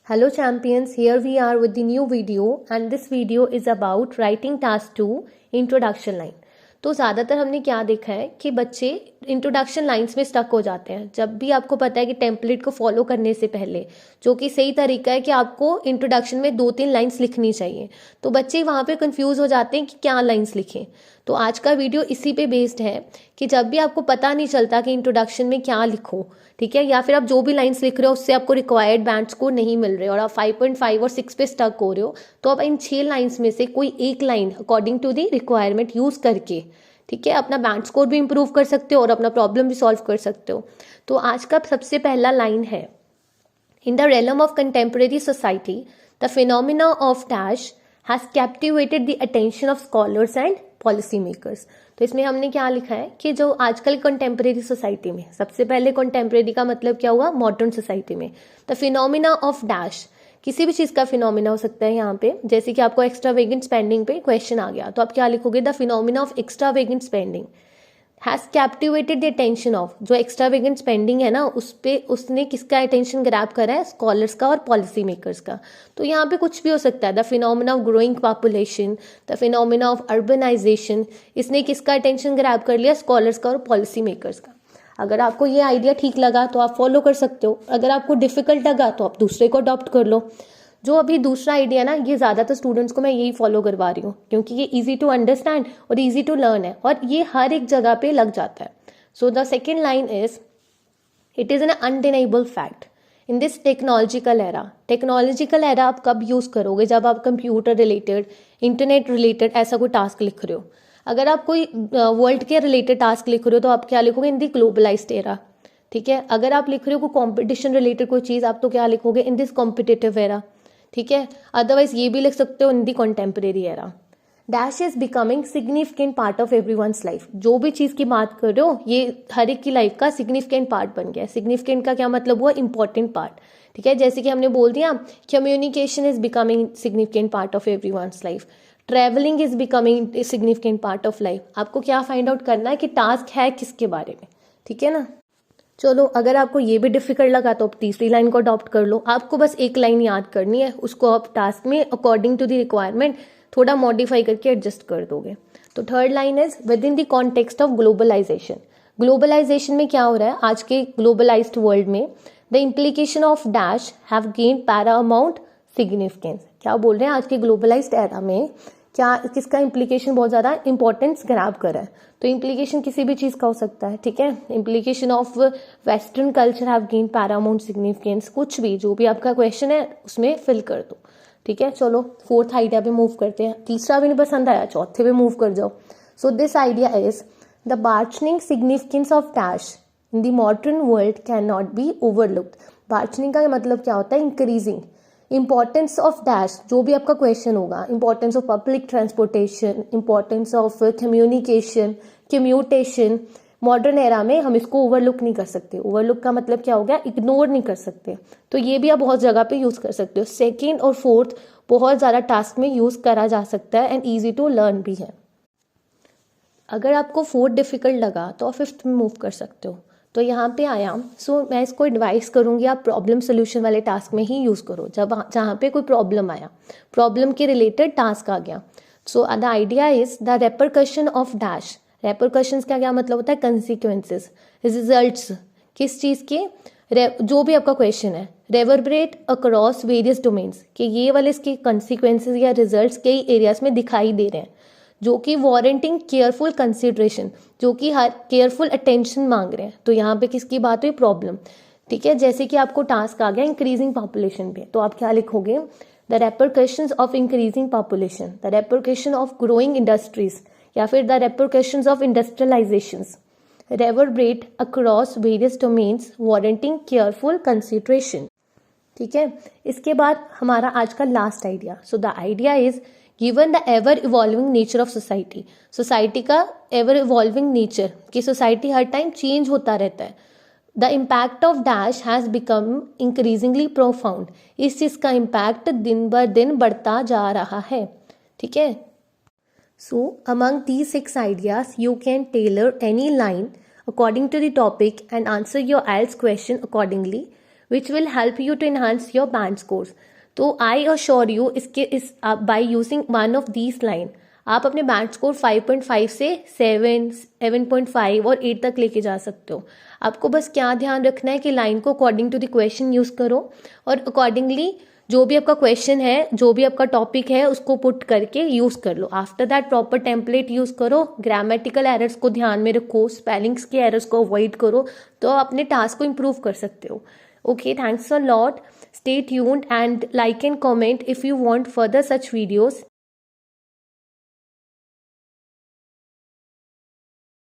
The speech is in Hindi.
Hello champions, here we are with the new video and this video is about writing task 2 introduction line। तो ज़्यादातर हमने क्या देखा है कि बच्चे इंट्रोडक्शन लाइंस में स्टक हो जाते हैं। जब भी आपको पता है कि टेम्पलेट को फॉलो करने से पहले जो कि सही तरीका है कि आपको इंट्रोडक्शन में 2-3 लाइंस लिखनी चाहिए, तो बच्चे वहाँ पे कंफ्यूज हो जाते हैं कि क्या लाइंस लिखें। तो आज का वीडियो इसी पे बेस्ड है कि जब भी आपको पता नहीं चलता कि इंट्रोडक्शन में क्या लिखो, ठीक है, या फिर आप जो भी लाइंस लिख रहे हो उससे आपको रिक्वायर्ड बैंड स्कोर नहीं मिल रहे और आप 5.5 और 6 पे स्टक हो रहे हो, तो आप इन 6 लाइंस में से कोई एक line according to the requirement use करके, ठीक है, अपना बैंड स्कोर भी इंप्रूव कर सकते हो और अपना प्रॉब्लम भी सॉल्व कर सकते हो। तो आज का सबसे पहला लाइन है, in the realm of contemporary society the phenomena of dash has captivated the attention of scholars and policy makers. तो इसमें हमने क्या लिखा है कि जो आजकल कंटेम्प्रेरी सोसाइटी में, सबसे पहले कंटेम्प्रेरी का मतलब क्या हुआ, मॉडर्न सोसाइटी में, द फिनोमिना ऑफ डैश, किसी भी चीज का फिनोमिना हो सकता है यहाँ पे, जैसे कि आपको एक्स्ट्रावेगेंट स्पेंडिंग पे क्वेश्चन आ गया तो आप क्या लिखोगे, the phenomena of extravagant spending has captivated the attention of, जो एक्स्ट्रावेगेंट स्पेंडिंग है ना उस पे उसने किसका अटेंशन ग्रैब करा है, स्कॉलर्स का और पॉलिसी मेकर्स का। तो यहाँ पे कुछ भी हो सकता है, the phenomena of growing population, the phenomena of urbanisation, इसने किसका अटेंशन ग्रैब कर लिया, स्कॉलर्स का और पॉलिसी मेकर्स का। अगर आपको ये आइडिया ठीक लगा तो आप फॉलो कर सकते हो, अगर आपको डिफिकल्ट लगा तो आप दूसरे को अडॉप्ट कर लो। जो अभी दूसरा आइडिया ना, ये ज़्यादातर स्टूडेंट्स को मैं यही फॉलो करवा रही हूँ क्योंकि ये इजी टू अंडरस्टैंड और इजी टू लर्न है और ये हर एक जगह पे लग जाता है। So the second line is, it is an undeniable fact in this technological era. Technological era आप कब यूज़ करोगे, जब आप कंप्यूटर रिलेटेड, इंटरनेट रिलेटेड ऐसा कोई टास्क लिख रहे हो। अगर आप कोई वर्ल्ड के रिलेटेड टास्क लिख रहे हो तो आप क्या लिखोगे, इन दी ग्लोबलाइज्ड एरा, ठीक है। अगर आप लिख रहे हो कोई कॉम्पिटिशन रिलेटेड कोई चीज़, आप तो क्या लिखोगे, इन दिस कॉम्पिटिटिव एरा, ठीक है। अदरवाइज ये भी लिख सकते हो, in the contemporary era. Dash is becoming significant part of everyone's life. जो भी चीज़ की बात कर रहे हो ये हर एक की लाइफ का सिग्निफिकेंट पार्ट बन गया। सिग्निफिकेंट का क्या मतलब हुआ, इंपॉर्टेंट पार्ट, ठीक है। जैसे कि हमने बोल दिया communication is becoming significant part of everyone's life, travelling is becoming significant part of life. आपको क्या फाइंड आउट करना है कि टास्क है किसके बारे में, ठीक है ना। चलो, अगर आपको ये भी डिफिकल्ट लगा तो आप तीसरी लाइन को अडॉप्ट कर लो। आपको बस एक लाइन याद करनी है, उसको आप टास्क में अकॉर्डिंग टू द रिक्वायरमेंट थोड़ा मॉडिफाई करके एडजस्ट कर दोगे। तो third line is, within the context of globalisation. Globalisation में क्या हो रहा है, आज के ग्लोबलाइज्ड वर्ल्ड में the implication of dash have gain paramount significance. क्या बोल रहे हैं, आज के ग्लोबलाइज्ड एरा में क्या किसका इम्प्लीकेशन बहुत ज़्यादा इंपॉर्टेंस ग्रैब कर रहा है। तो इम्प्लीकेशन किसी भी चीज़ का हो सकता है, ठीक है। Implication of western culture have gain paramount significance, कुछ भी, जो भी आपका क्वेश्चन है उसमें फिल कर दो, ठीक है। चलो फोर्थ आइडिया पे मूव करते हैं। तीसरा भी नहीं पसंद आया, चौथे पे मूव कर जाओ। So this idea is, the burgeoning significance of dash in the modern world can not be overlooked. Burgeoning का मतलब क्या होता है, इंक्रीजिंग। इंपॉर्टेंस ऑफ डैश, जो भी आपका क्वेश्चन होगा, importance of public transportation, importance of communication, commutation, modern era में हम इसको ओवरलुक नहीं कर सकते। ओवरलुक का मतलब क्या हो गया, इग्नोर नहीं कर सकते। तो ये भी आप बहुत जगह पे यूज कर सकते हो। सेकेंड और फोर्थ बहुत ज़्यादा टास्क में यूज करा जा सकता है एंड ईजी टू लर्न भी है। अगर आपको फोर्थ डिफिकल्ट लगा तो आप फिफ्थ में मूव कर सकते हो। तो यहाँ पे आया, सो मैं इसको एडवाइस करूँगी आप प्रॉब्लम सोल्यूशन वाले टास्क में ही यूज़ करो। जब जहाँ पे कोई प्रॉब्लम आया, प्रॉब्लम के रिलेटेड टास्क आ गया, सो the idea is the repercussion of dash. Repercussions का क्या मतलब होता है, कंसिक्वेंसेस, रिजल्ट्स, किस चीज़ के, जो भी आपका क्वेश्चन है, रेवरबरेट अक्रॉस वेरियस डोमेन्स, कि ये वाले इसके कंसिक्वेंसेस या रिजल्ट्स कई एरियाज में दिखाई दे रहे हैं, जो कि वारंटिंग केयरफुल कंसिडरेशन, जो कि हर केयरफुल अटेंशन मांग रहे हैं। तो यहाँ पे किसकी बात हुई, प्रॉब्लम, ठीक है। जैसे कि आपको टास्क आ गया इंक्रीजिंग पॉपुलेशन पे, तो आप क्या लिखोगे, the repercussions of increasing population, the repercussion of growing industries, या फिर the repercussions of industrializations, reverberate across various domains, warranting careful consideration, ठीक है। इसके बाद हमारा आज का last idea. So the idea is, given the ever evolving nature of society, society का एवर इवॉल्विंग नेचर, कि सोसाइटी हर टाइम चेंज होता रहता है, the impact of dash has become increasingly profound, इस चीज़ का इम्पैक्ट दिन ब दिन बढ़ता जा रहा है, ठीक है। सो among these 6 ideas you can tailor any line according to the topic and answer your IELTS question accordingly. Which will help you to enhance your band scores. तो I assure you is by using one of these line आप अपने बैंड स्कोर 5.5 से 7, 7.5 और 8 तक लेके जा सकते हो। आपको बस क्या ध्यान रखना है कि लाइन को according to the question use करो और अकॉर्डिंगली जो भी आपका क्वेश्चन है, जो भी आपका टॉपिक है, उसको पुट करके यूज़ कर लो। After that proper template use करो, ग्रामेटिकल एरर्स को ध्यान में रखो, स्पेलिंग्स के एरर्स को अवॉइड करो, तो आप अपने टास्क को इम्प्रूव कर सकते हो। Okay, thanks a lot. Stay tuned and like and comment if you want further such videos.